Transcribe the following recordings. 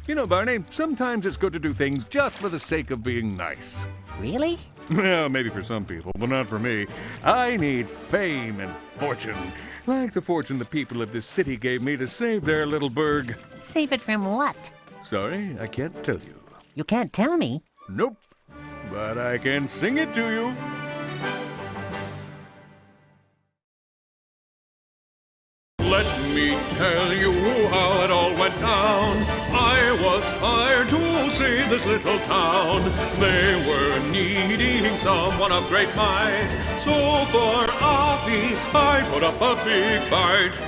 You know, Barney, sometimes it's good to do things just for the sake of being nice. Really? Well, maybe for some people, but not for me. I need fame and fortune. Like the fortune the people of this city gave me to save their little burg. Save it from what? Sorry, I can't tell you. You can't tell me. Nope. But I can sing it to you. Let me tell you how it all went down. I was hired to save this little town. They were needing someone of great might. So for a fee, I put up a big fight.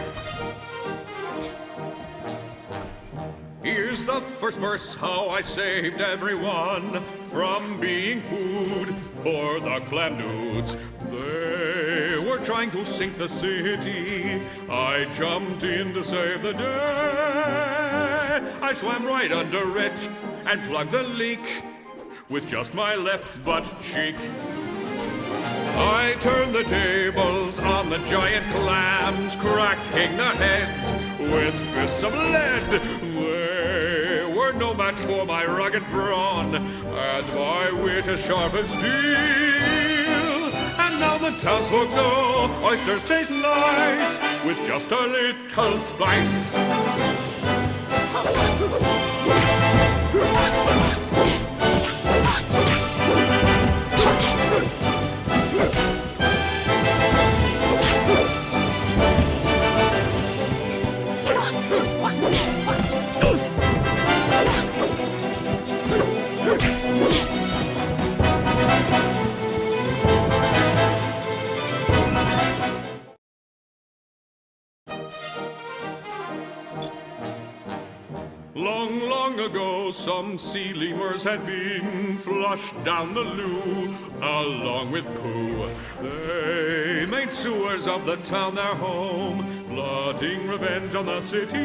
Here's the first verse, how I saved everyone from being food for the clam dudes. They were trying to sink the city. I jumped in to save the day. I swam right under it and plugged the leak with just my left butt cheek. I turned the tables on the giant clams, cracking their heads with fists of lead. They were no match for my rugged brawn, and my wit as sharp as steel. And now the townsfolk know oysters taste nice with just a little spice. Long, long ago, some sea lemurs had been flushed down the loo, along with poo. They made sewers of the town their home, plotting revenge on the city.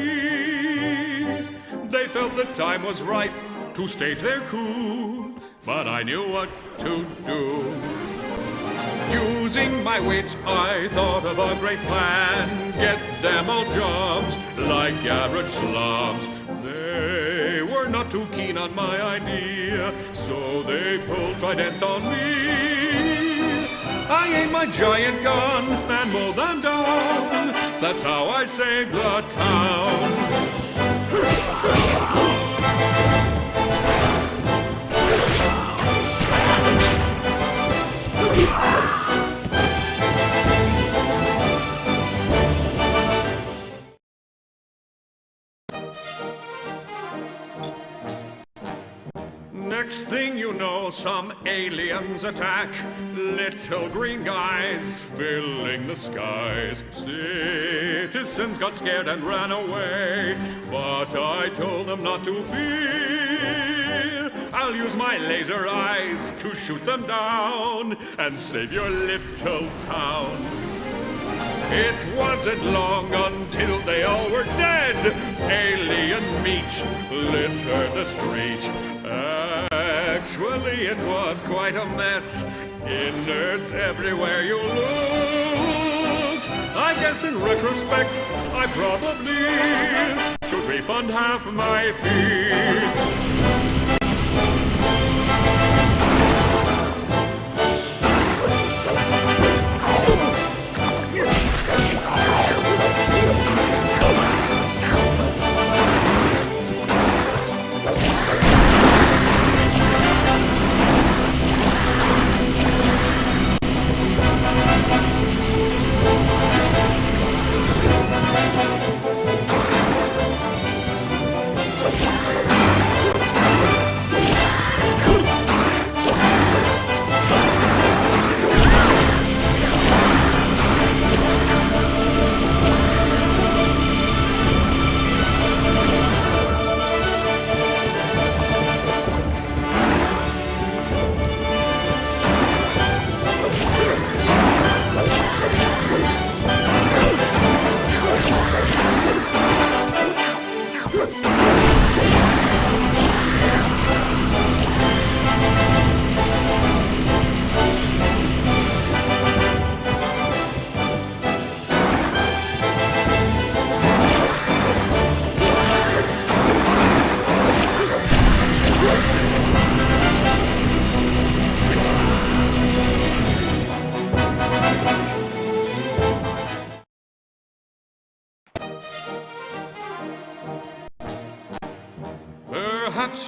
They felt the time was ripe to stage their coup, but I knew what to do. Using my wit, I thought of a great plan. Get them all jobs like average slums. They were not too keen on my idea, so they pulled tridents on me. I aimed my giant gun and mowed them down. That's how I saved the town. Next thing you know, some aliens attack. Little green guys filling the skies. Citizens got scared and ran away, but I told them not to fear. I'll use my laser eyes to shoot them down and save your little town. It wasn't long until they all were dead. Alien meat littered the street. Actually, it was quite a mess. Innards everywhere you looked. I guess in retrospect, I probably should refund half my fee.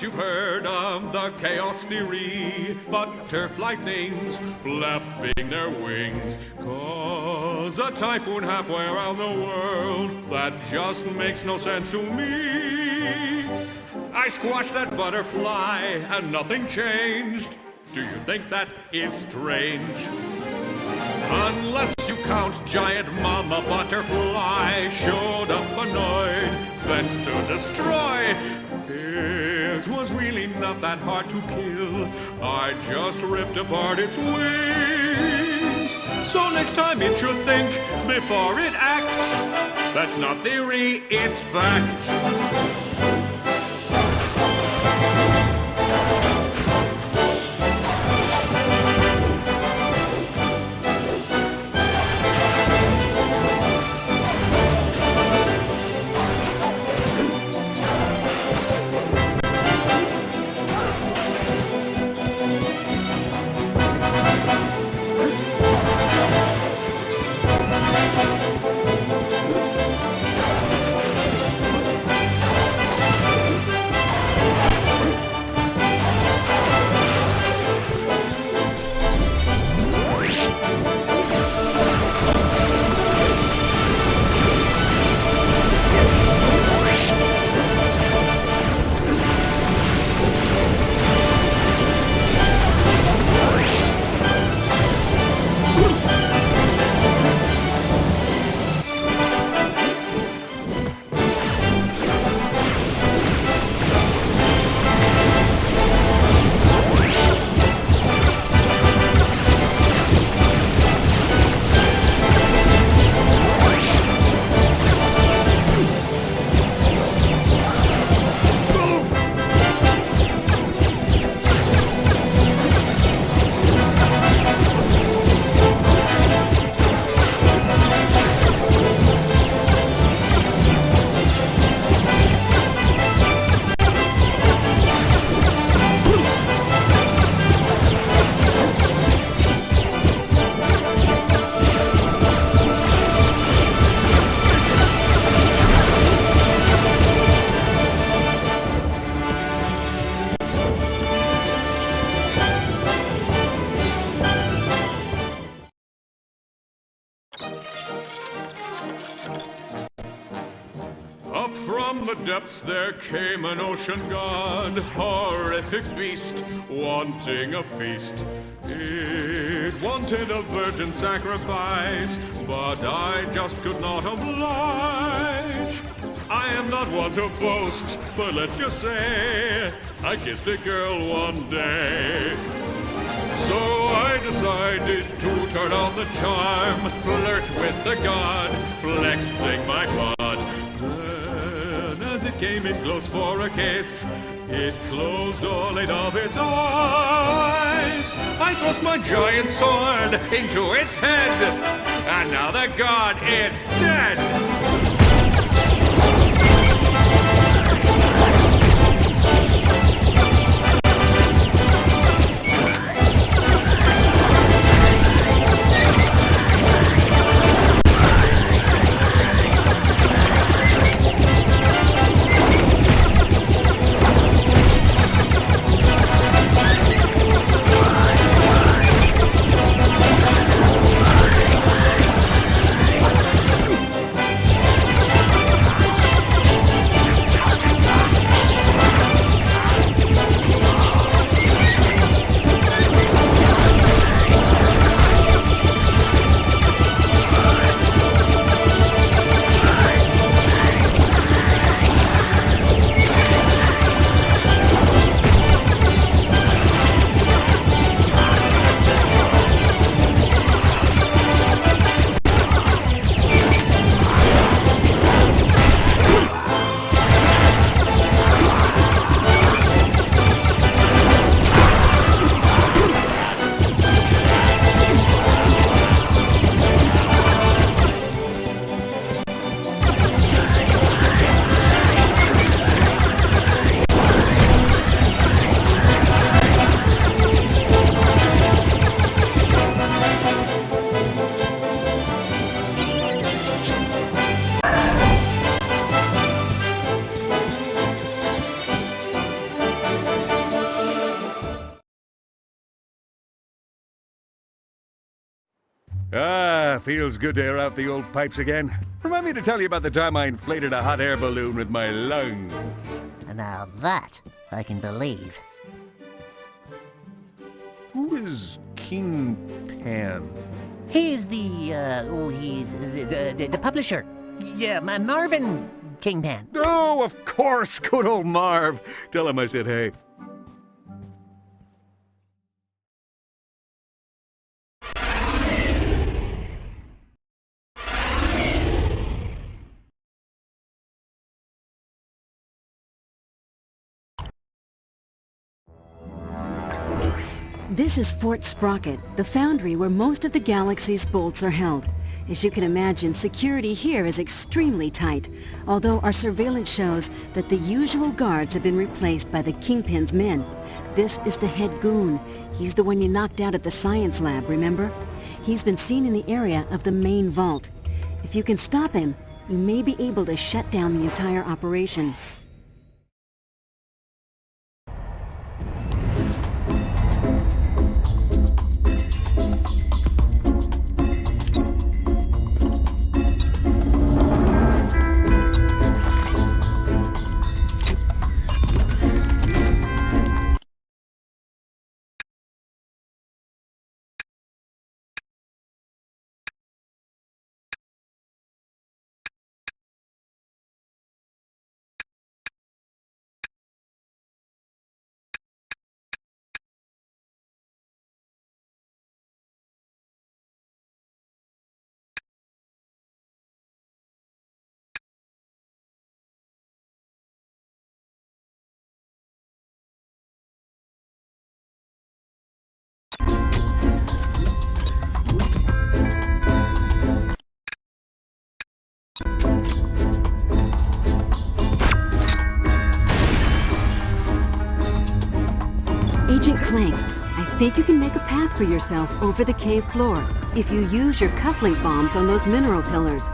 you've heard of the chaos theory. Butterfly things flapping their wings cause a typhoon halfway around the world. That just makes no sense to me. I squashed that butterfly and nothing changed. Do you think that is strange? Unless you count giant mama butterfly showed up annoyed, bent to destroy. It was really not that hard to kill. I just ripped apart its wings. So next time it should think before it acts. That's not theory, it's fact. Up from the depths there came an ocean god, horrific beast, wanting a feast. It wanted a virgin sacrifice, but I just could not oblige. I am not one to boast, but let's just say I kissed a girl one day. So I decided to turn on the charm, flirt with the god, flexing my quad. As it came in close for a kiss, it closed all 8 of its eyes. I thrust my giant sword into its head, and now the god is dead. Ah, feels good to air out the old pipes again. Remind me to tell you about the time I inflated a hot air balloon with my lungs. Now that I can believe. Who is Kingpan? He's the publisher. Yeah, Marvin Kingpan. Oh, of course, good old Marv. Tell him I said hey. This is Fort Sprocket, the foundry where most of the galaxy's bolts are held. As you can imagine, security here is extremely tight, although our surveillance shows that the usual guards have been replaced by the Kingpin's men. This is the head goon. He's the one you knocked out at the science lab, remember? He's been seen in the area of the main vault. If you can stop him, you may be able to shut down the entire operation. Agent Clank, I think you can make a path for yourself over the cave floor if you use your cufflink bombs on those mineral pillars.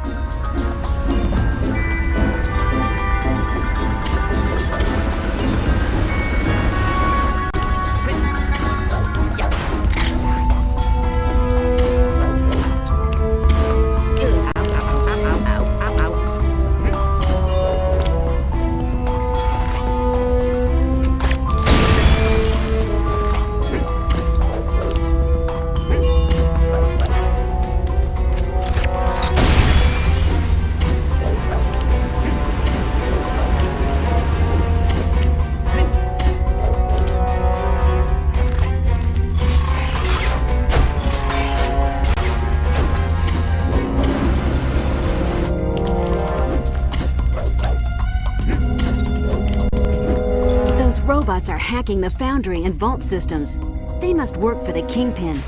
Robots are hacking the foundry and vault systems. They must work for the Kingpin.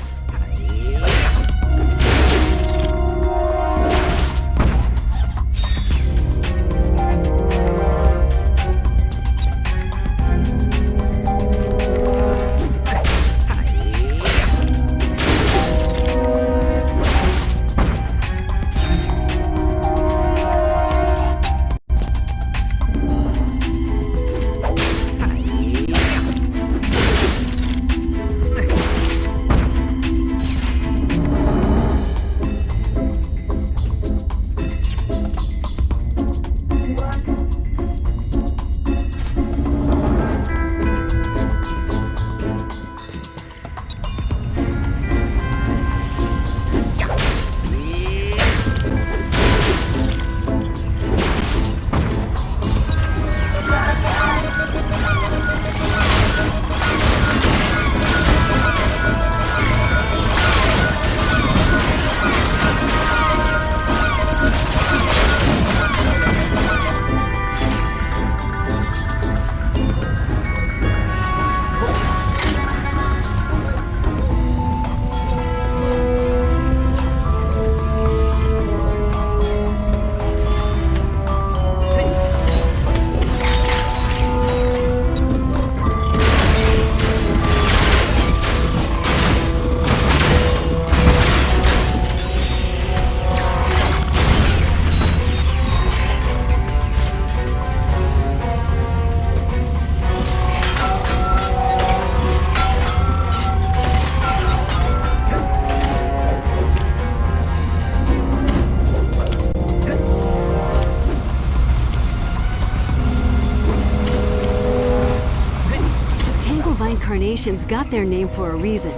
stations got their name for a reason.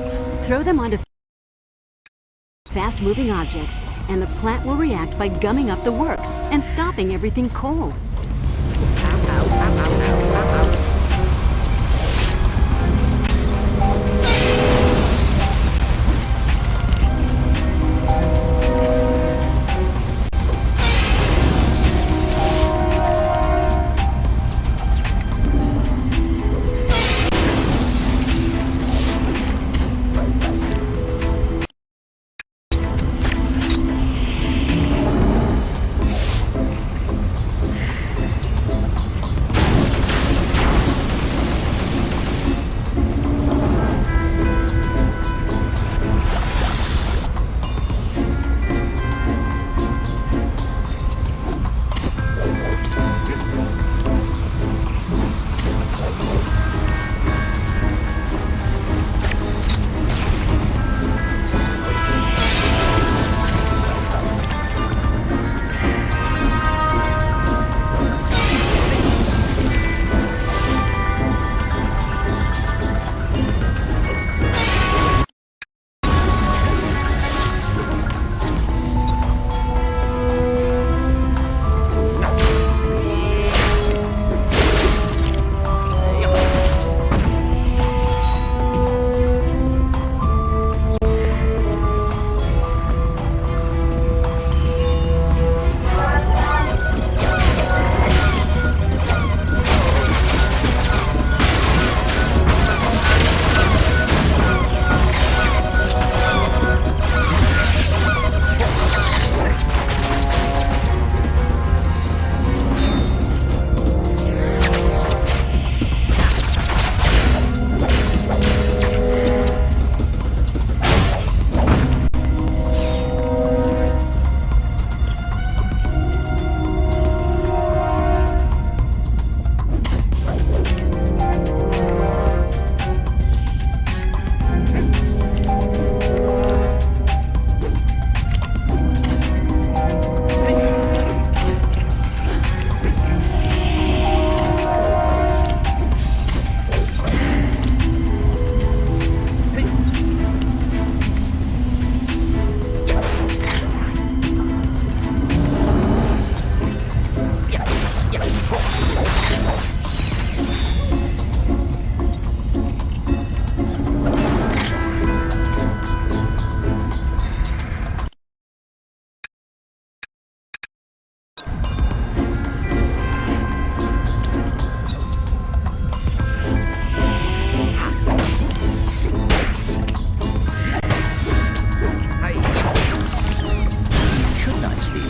Throw them onto fast-moving objects, and the plant will react by gumming up the works and stopping everything cold.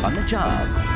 on the job.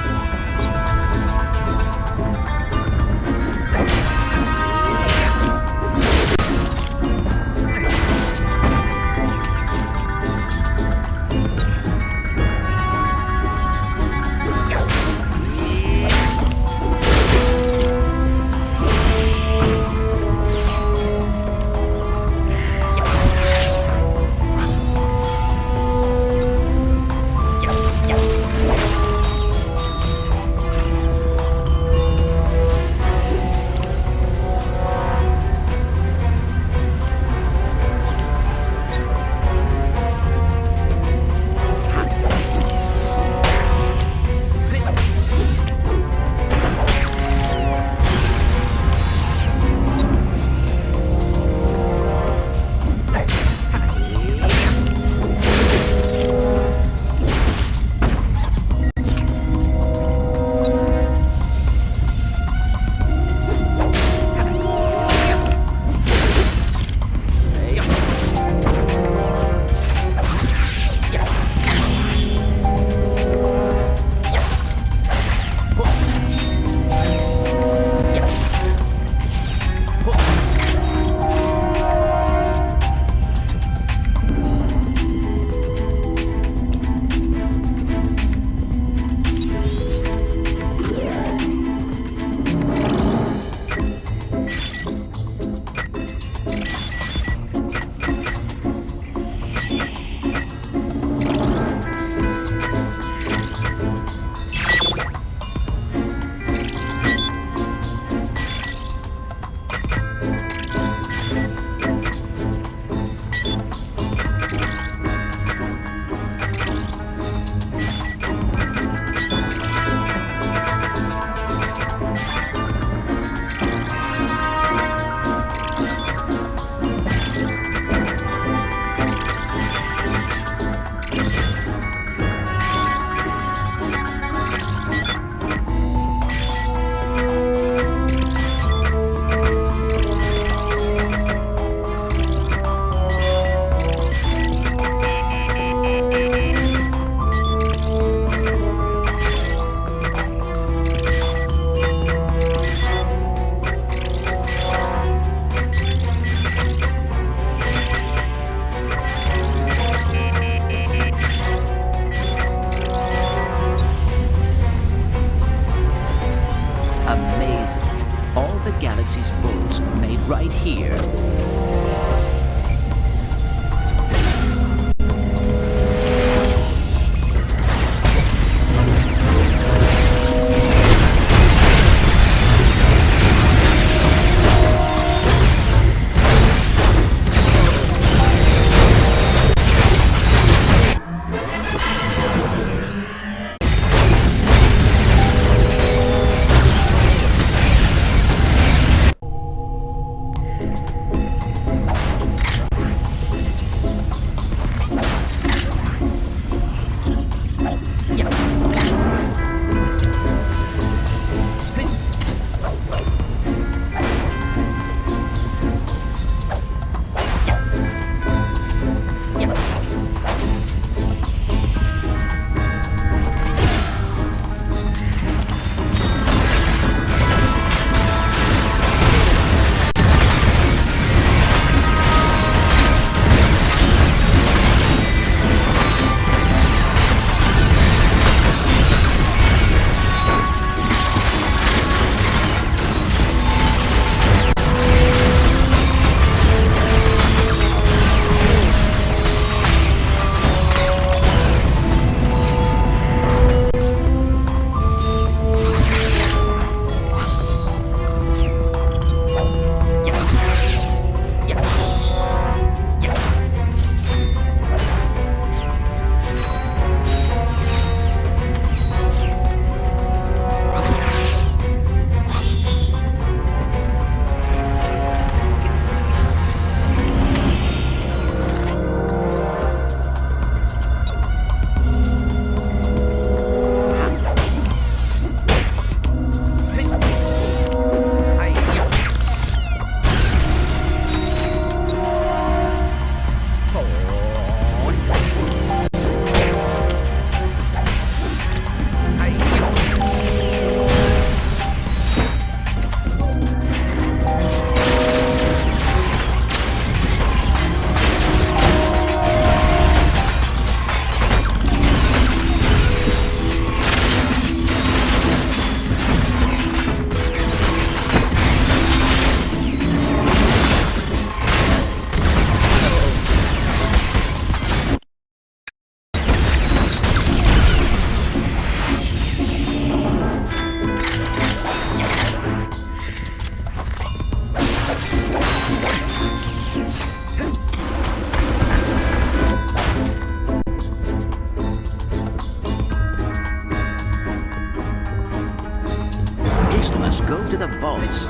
the vaults.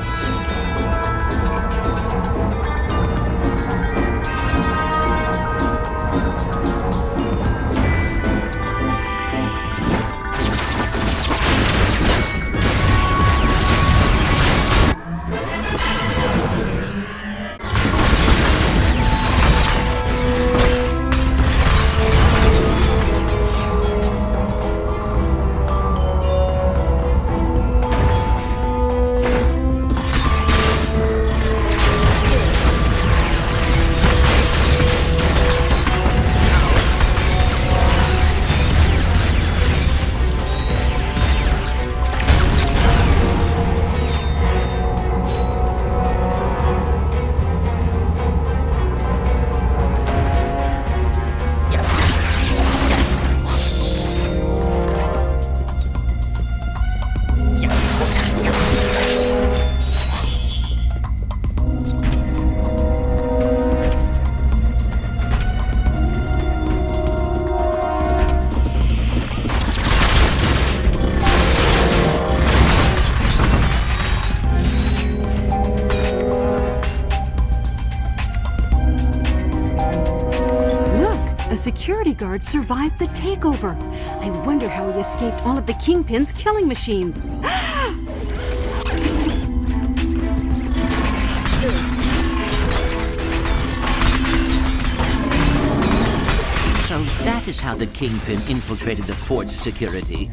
A security guard survived the takeover. I wonder how he escaped all of the Kingpin's killing machines. So that is how the Kingpin infiltrated the fort's security.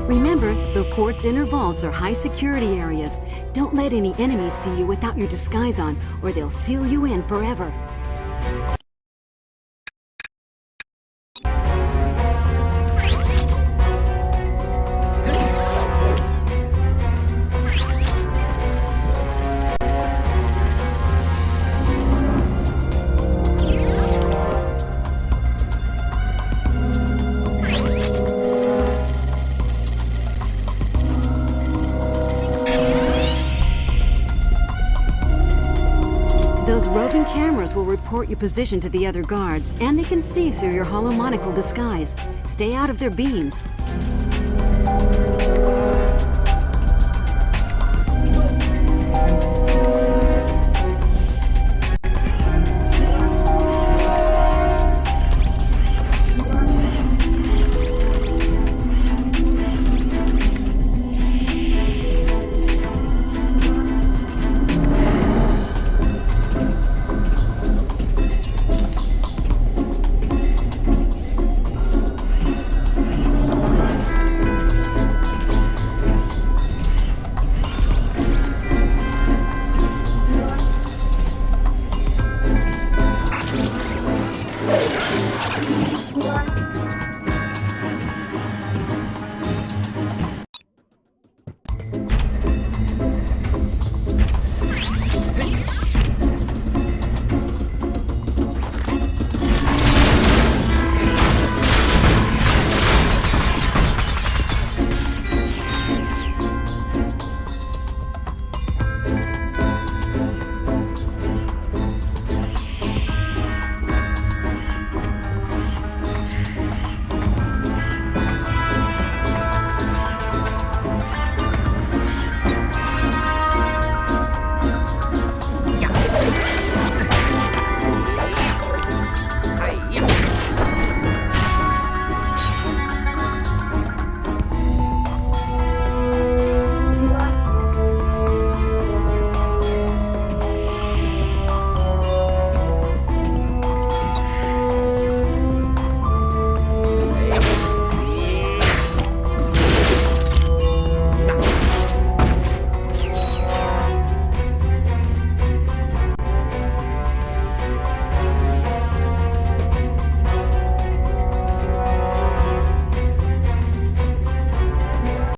Remember, the fort's inner vaults are high security areas. Don't let any enemies see you without your disguise on, or they'll seal you in forever. Those roving cameras will report your position to the other guards, and they can see through your holomonacal disguise. Stay out of their beams.